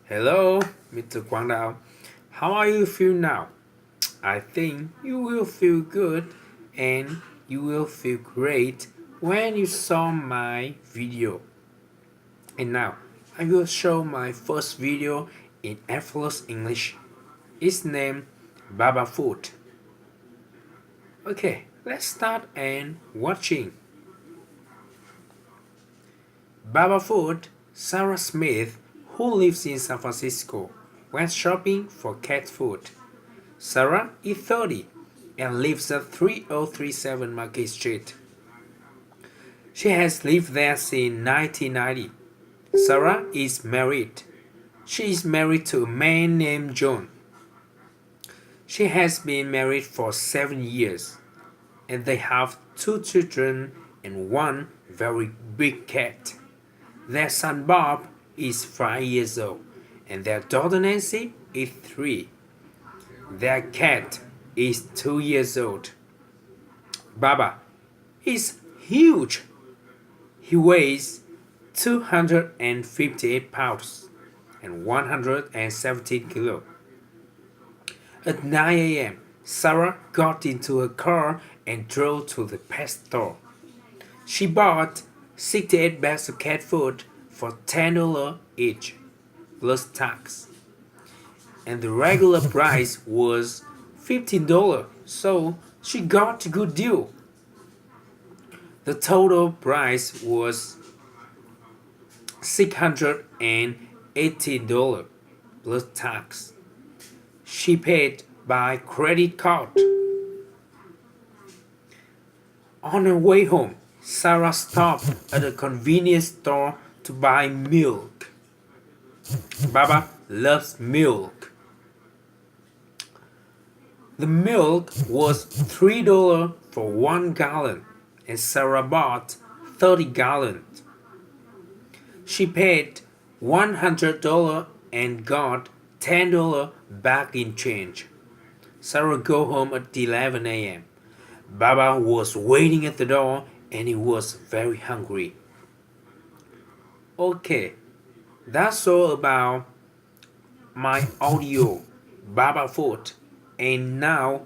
Hello, Mr. Guang Dao. How are you feel now? I think you will feel good and you will feel great when you saw my video. And now, I will show my first video in effortless English. It's named Baba Food. Okay, let's start and watching. Baba Food, Sarah Smith, who lives in San Francisco, went shopping for cat food. Sarah is 30 and lives at 3037 Market Street. She has lived there since 1990. Sarah is married. She is married to a man named John. She has been married for 7 years and they have 2 children and one very big cat. Their son Bob is 5 years old and their daughter Nancy is 3. Their cat is 2 years old. Baba is huge. He weighs 258 pounds and 117 kilos. At 9 a.m., Sarah got into a car and drove to the pet store. She bought 68 bags of cat food for $10 each, plus tax. And the regular price was $15, so she got a good deal. The total price was $680 plus tax. She paid by credit card. On her way home, Sarah stopped at a convenience store to buy milk. Baba loves milk. The milk was $3 for 1 gallon and Sarah bought 30 gallons. She paid $100 and got $10 back in change. Sarah go home at 11 a.m. Baba was waiting at the door and he was very hungry. Okay, that's all about my audio Baba Food. And now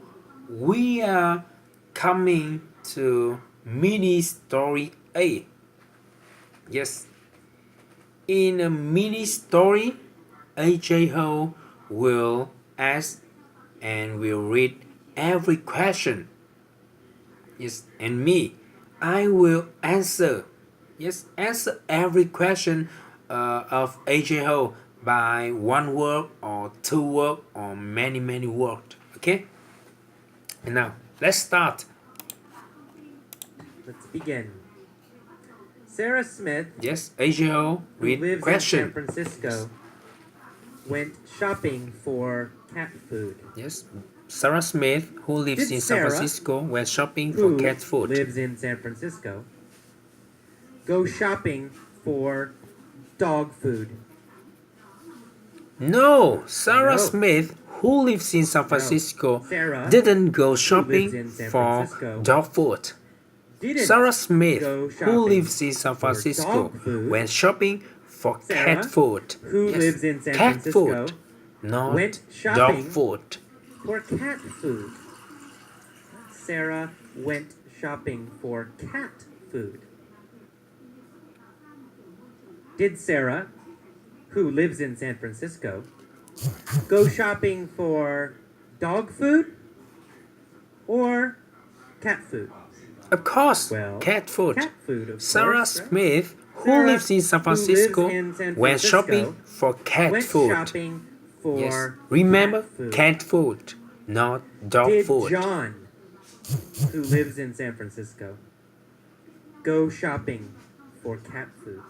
we are coming to mini story A. Yes, in a mini story, AJ Ho will ask and will read every question. Yes, and me, I will answer. Yes, answer every question of AJ Ho by one word or two words or many words. Okay? And now, let's start. Let's begin. Sarah Smith, Yes, AJ Ho, who read lives question. in San Francisco, went shopping for cat food. Yes, Sarah Smith, who lives Did in San Sarah, Francisco, went shopping for who cat food. lives in San Francisco, go shopping for dog food? No, Sarah No. Smith, who lives in San Francisco, Sarah, didn't go lives shopping in San for Francisco, dog food. didn't Sarah Smith, go who shopping lives in San for Francisco, dog food. went shopping for Sarah, cat food. who lives in San cat Francisco, food, not went dog shopping food. for cat food. Sarah went shopping for cat food. Did Sarah, who lives in San Francisco, go shopping for dog food or cat food? Of course, Well, cat food. Cat food, of Sarah course, right? Smith, who Sarah, lives in San who lives Francisco, in San went Francisco, shopping for cat went food. shopping for Yes, remember, cat food. cat food, not dog Did food. John, who lives in San Francisco, go shopping for cat food?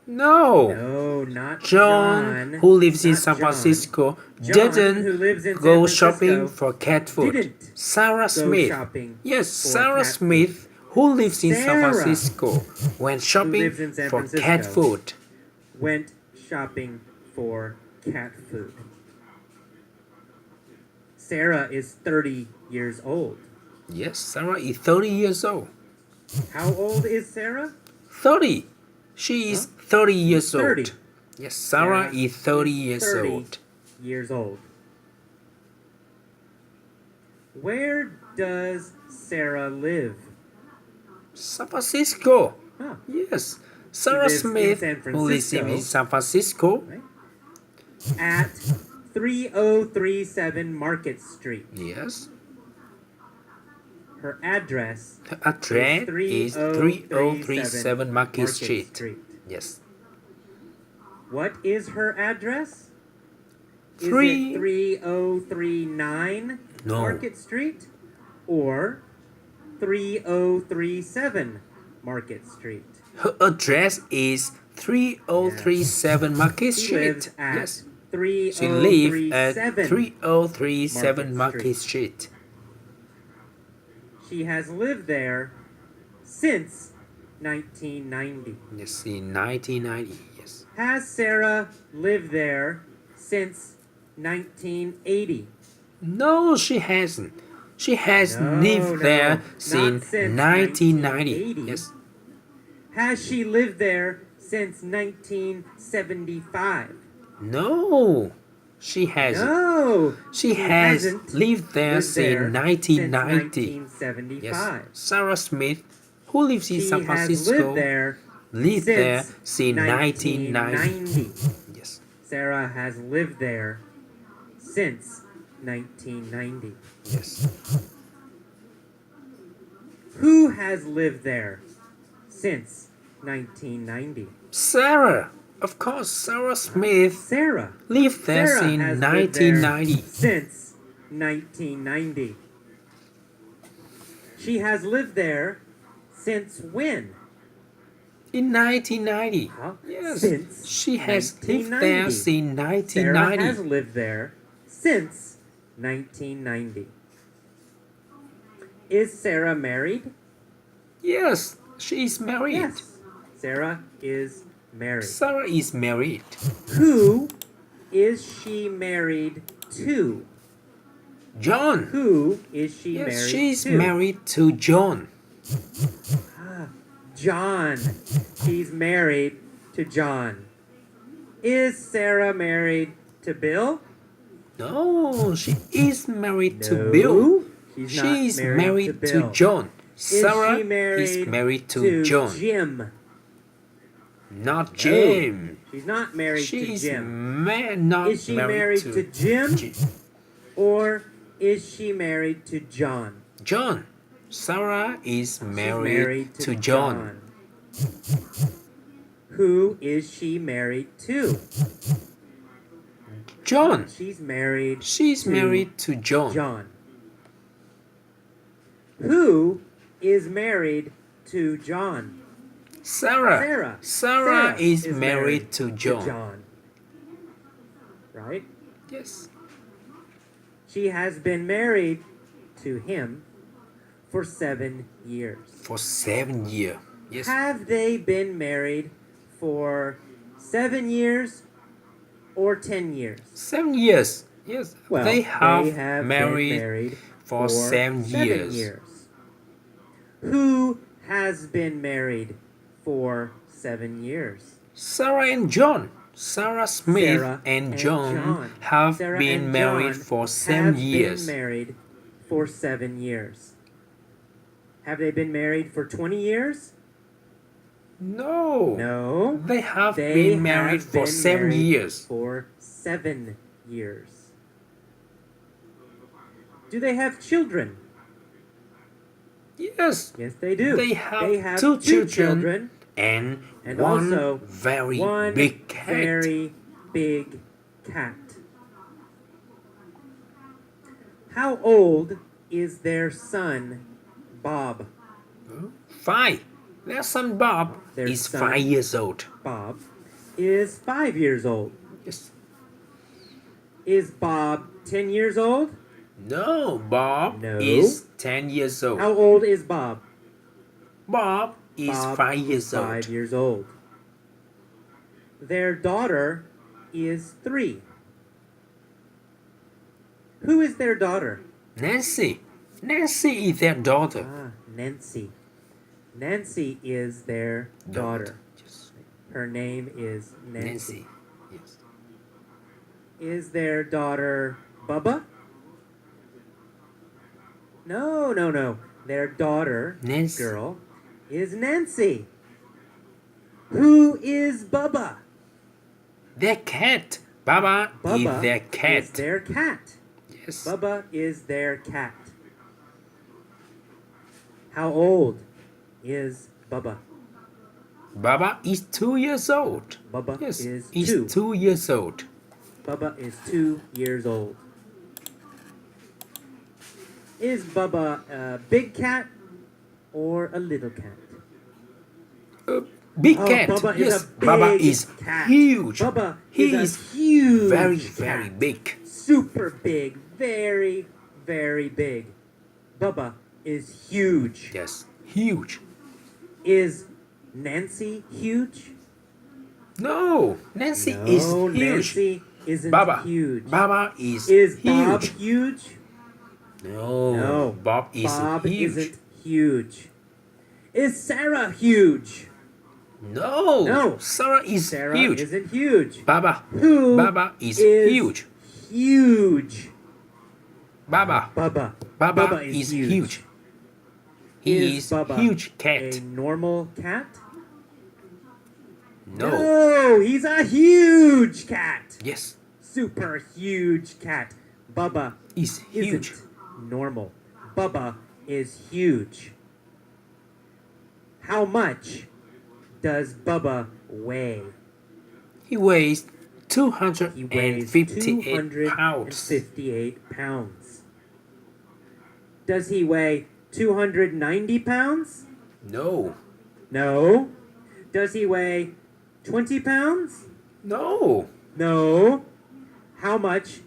No. No, not John, who lives in Not San John. Francisco, John, who didn't lives in San go Francisco, shopping for cat food. didn't Sarah go Smith. shopping Yes, for Sarah cat Smith, who lives in San Sarah, Francisco, went shopping lives in San for Francisco. cat food. Went shopping for cat food. Sarah is 30 years old. Yes, Sarah is 30 years old. How old is Sarah? 30. She is 30 years 30. old. Yes, Sarah is 30 years 30 old. years old. Where does Sarah live? San Francisco. Huh. Yes, She Sarah lives in Smith, San who lives in Francisco, San Francisco. right? At 3037 Market Street. Yes, Her address her address is 3037 Market Street. Yes, What is her address? Is Three- it 3039 No. Market Street or 3037 Market Street? her address is 3037 Market She Street. lives at Yes, she lives at 3037. 3037 Market Market Street. She has lived there since 1990. Yes, in 1990. Yes. Has Sarah lived there since 1980? No, she hasn't. She has No, lived there not since since 1990. 1980. Yes. Has she lived there since 1975? No, she hasn't. No, She has hasn't lived there lived there since 1990. Since 1975. Yes. Sarah Smith, who lives in She San has Francisco, lived there lived there since since 1990. 1990. Yes. Sarah has lived there since 1990. Yes. Who has lived there since 1990? Sarah. Of course, Sarah Smith Sarah. lived there Sarah since has lived there 1990. since 1990. She has lived there since when? In 1990. Huh? Yes. Since She has lived there 1990. since Sarah has 1990. lived there since 1990. Is Sarah married? Yes, she is married. Yes. Sarah is married. Sarah is married. Who is she married to? John. Who is she Yes, married she's to? married to John. John. She's married to John. Is Sarah married to Bill? No, she is married to No, Bill. She's She not is married, married to to Bill. John. Is Sarah she married is married to John, Jim? not No, Jim. she's not married She to is Jim. not Is she married to Jim? Or is she married to John? John. Sarah is She's married to John. Who is she married to? John. She's married She's to married to John. John. Who is married to John? Sarah. Sarah is married to John. John. Right? Yes. She has been married to him for 7 years. For 7 years. Yes. Have they been married for 7 years or 10 years? 7 years. Yes. Well, they have, been married married for 7 years. Who has been married for 7 years? Sarah and John. Sarah Smith Sarah and John have Sarah been and married John for have 7 years. been married for 7 years. Have they been married for 20 years? No. No. They have They been married have for been 7 married years. For 7 years. Do they have children? Yes. Yes, they do. They have two children and one also very one big cat. very big cat. How old is their son, Bob? 5. Their son Bob Their is son- 5 years old. Bob is 5 years old. Yes. Is Bob 10 years old? No, Bob No. is 10 years old. How old is Bob? Bob is Bob 5 years is 5 old. years old. Their daughter is 3. Who is their daughter? Nancy. Nancy is their daughter. Nancy. Nancy is their daughter. Yes. Her name is Nancy. Nancy. Yes. Is their daughter Bubba? No, no, no. Their daughter, Nancy. girl, is Nancy. Who is Bubba? Their cat. Baba Bubba is their cat. is their cat. Yes. Bubba is their cat. How old is Bubba? Baba is 2 years old. Bubba Yes, is he's 2. 2 years old. Bubba is 2 years old. Is Bubba a big cat or a little cat? Big Oh, cat. Bubba Yes, is a Baba big is cat. huge. Bubba He is a huge very, cat. very big. Super big. Very, very big. Bubba is huge. Yes, huge. Is Nancy huge? No, Nancy No, is huge. Nancy isn't Baba. huge. Baba is Bob huge. huge? No, No. Bob is Bob huge. isn't huge. Is Sarah huge? No, No. Sarah is Sarah huge. isn't huge. Baba. Who Baba is is huge. huge? Baba. Bubba. Baba is huge. He is Bubba huge a cat. normal cat? No. He's a huge cat. Yes, Super huge cat. Bubba is huge. isn't normal. Bubba is huge. How much does Bubba weigh? He weighs He weighs 258 pounds. 258 pounds. Does he weigh 290 pounds? No. No. Does he weigh 20 pounds? No. No. How much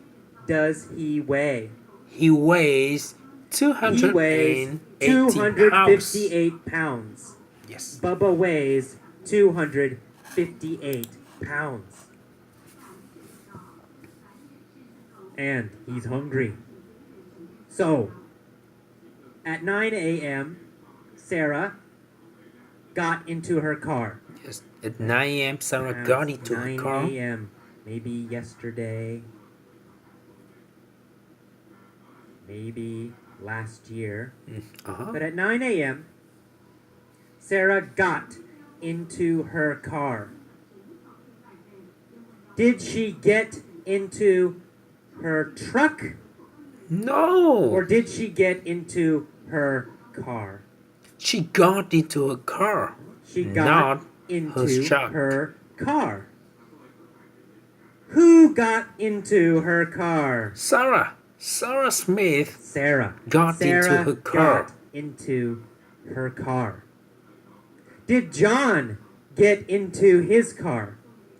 does he weigh? He weighs He weighs 280 pounds. 258 pounds. Yes. Bubba weighs 258 pounds. And he's hungry. So, at 9 a.m., Sarah got into her car. Yes. At 9 a.m., Sarah Perhaps got into her 9 car. a.m., maybe yesterday, maybe last year. Uh-huh. But at 9 a.m., Sarah got into her car. Did she get into her truck No. or did she get into her car? She got into her car. She got Not into her truck. her car. Who got into her car? Sarah. Sarah Smith Sarah. got Sarah into her car. got into her car. Did John get into his car?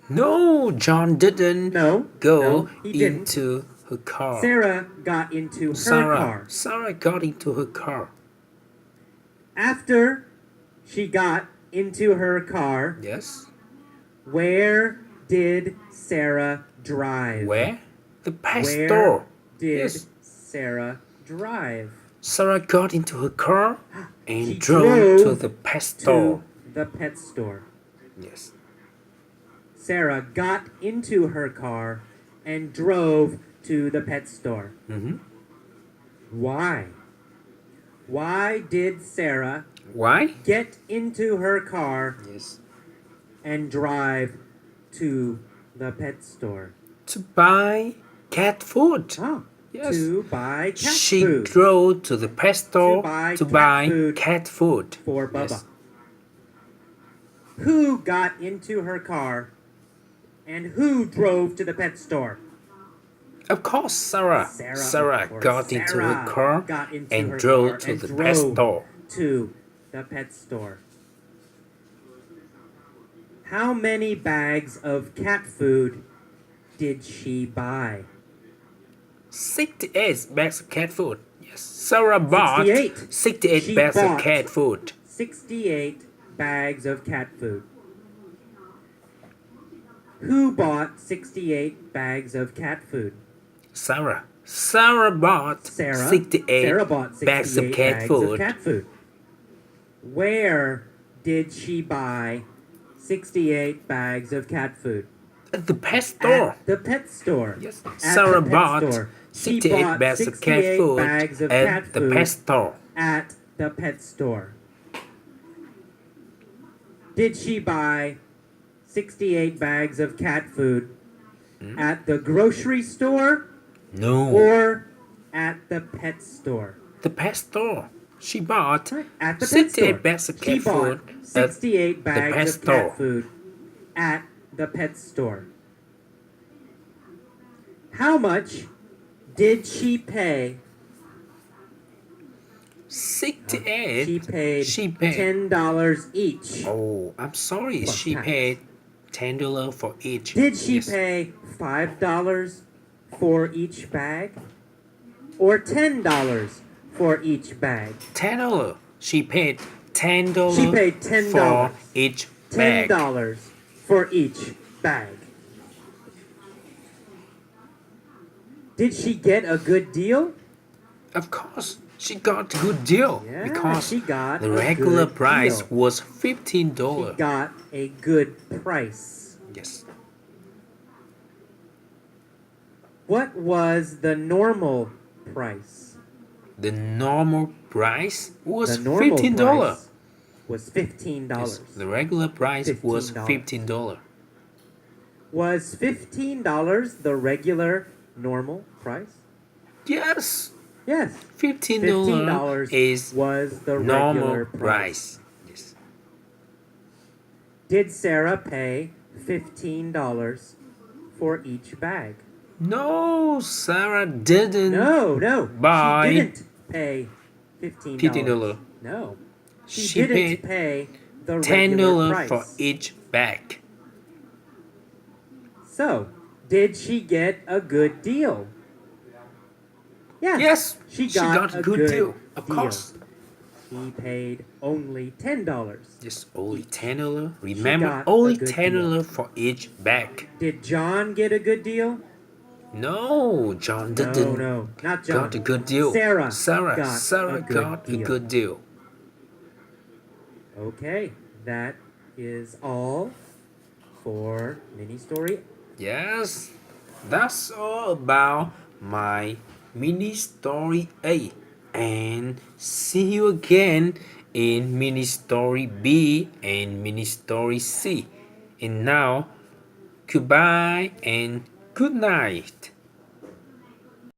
No, John didn't No. go no, he didn't. into her car. Sarah got into her car. Sarah got into her car. After she got into her car, Yes. where did Sarah drive? Where? The pet Where store. did Yes. Sarah drive? Sarah got into her car and She drove to drove the pet store. To the pet store. Yes. Sarah got into her car and drove to the pet store. Mm-hmm. Why? Why did Sarah Why? get into her car Yes. and drive to the pet store? To buy cat food. Oh, Yes. to buy cat She food drove to the pet store to buy cat food. for Bubba. Yes. Who got into her car and who drove to the pet store? Of course, Sarah. Sarah, of course. got into her Sarah car got into and her drove car to and the pet drove store. to the pet store. How many bags of cat food did she buy? 68 bags of cat food. Yes. Sarah bought 68. 68 She bags of bought cat food. 68 bags of cat food. Who bought 68 bags of cat food? Sarah. Sarah bought 68 Sarah bought 68 bags of cat food. Of cat food. Where did she buy 68 bags of cat food? At the pet store. At the pet store. Yes. At Sarah the pet bought store. She 68 bought bags of cat 68 food bags of at cat the food pet store. at the pet store. Did she buy 68 bags of cat food at the grocery store No. or at the pet store? The pet store. She bought At the pet 68 store. bags of She cat bought food 68 at the bags pet of store. cat food at the pet store. How much did she pay? 68. She paid $10 each. Oh, I'm sorry. Plus She tax. paid $10 for each. Did she Yes. pay $5 for each bag? Or $10 for each bag? $10. She paid $10. She paid $10. For each bag. $10 for each bag. Did she get a good deal? Of course, she got a good deal Yeah, because she got the a regular good price deal. was $15. She got a good price. Yes. What was the normal price? The normal price was The normal $15. price was $15. Yes, the regular price was $15. $15. Was $15 the regular normal price? Yes, Yes. $15 is was the normal regular price. price. Yes. Did Sarah pay $15 for each bag? No, Sarah didn't. No. Buy She didn't pay $15. $15. No. She She didn't paid pay the regular $10 price. for each bag. So, did she get a good deal? Yes, she she got a good deal. Of course. She paid only $10. Just only $10. Remember, got a only good $10 for each bag. Did John get a good deal? No, John didn't. No, not John. Got a good deal. Sarah Sarah got got a good deal. Okay, that is all for mini story. Yes, that's all about my mini story A. And see you again in mini story B and mini story C. And now, goodbye and good night.